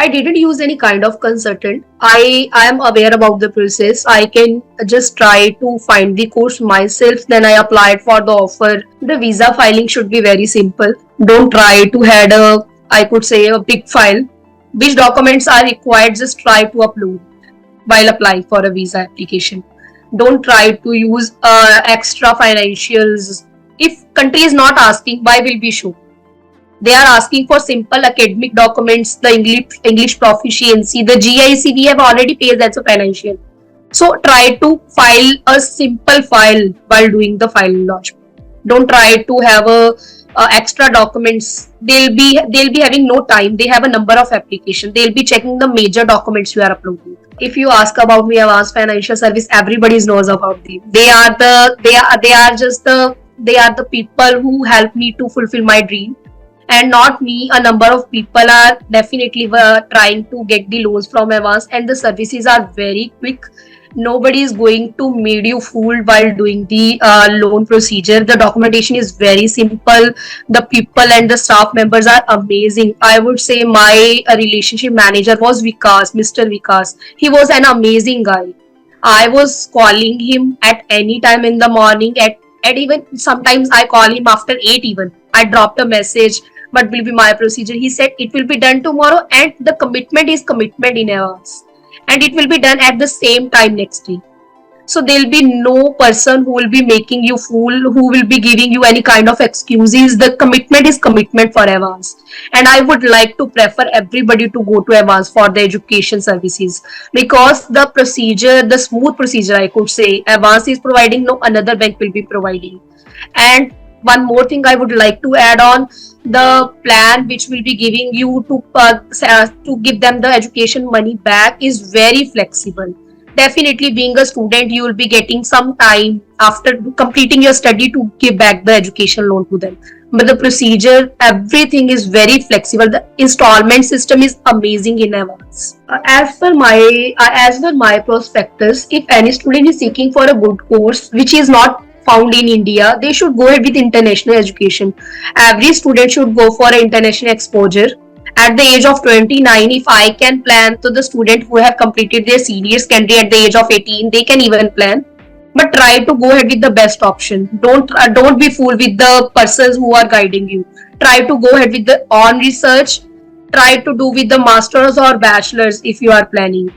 I didn't use any kind of consultant. I am aware about the process. I can just try to find the course myself. Then I applied for the offer. The visa filing should be very simple. Don't try to had a, I could say, a big file. Which documents are required? Just try to upload while applying for a visa application. Don't try to use extra financials. If country is not asking, why will we show? They are asking for simple academic documents, the English proficiency, the GIC we have already paid, that's a financial. So try to file a simple file while doing the file lodgement. Don't try to have a extra documents. They'll be having no time. They have a number of applications. They'll be checking the major documents you are uploading. If you ask about me, Avance Financial Service, everybody knows about them. They are the people who help me to fulfill my dream, and not me. A number of people are definitely trying to get the loans from Avance, and the services are very quick. Nobody is going to make you fooled while doing the loan procedure. The documentation is very simple. The people and the staff members are amazing. I would say my relationship manager was Vikas, Mr. Vikas. He was an amazing guy. I was calling him at any time in the morning, at even sometimes I call him after 8 even. I dropped a message, what will be my procedure? He said it will be done tomorrow, and the commitment is commitment in advance, and it will be done at the same time next day. So there'll be no person who will be making you fool, who will be giving you any kind of excuses. The commitment is commitment for Avance, and I would like to prefer everybody to go to Avance for the education services, because the procedure, the smooth procedure, I could say, Avance is providing, no another bank will be providing. And one more thing I would like to add on, the plan which will be giving you to give them the education money back is very flexible. Definitely, being a student, you will be getting some time after completing your study to give back the education loan to them. But the procedure, everything is very flexible. The installment system is amazing in Avance. As per my prospectus, if any student is seeking for a good course which is not found in India, they should go ahead with international education. Every student should go for international exposure. At the age of 29, if I can plan, to the student who have completed their senior secondary at the age of 18, they can even plan. But try to go ahead with the best option. Don't be fooled with the persons who are guiding you. Try to go ahead with the on research. Try to do with the masters or bachelors if you are planning.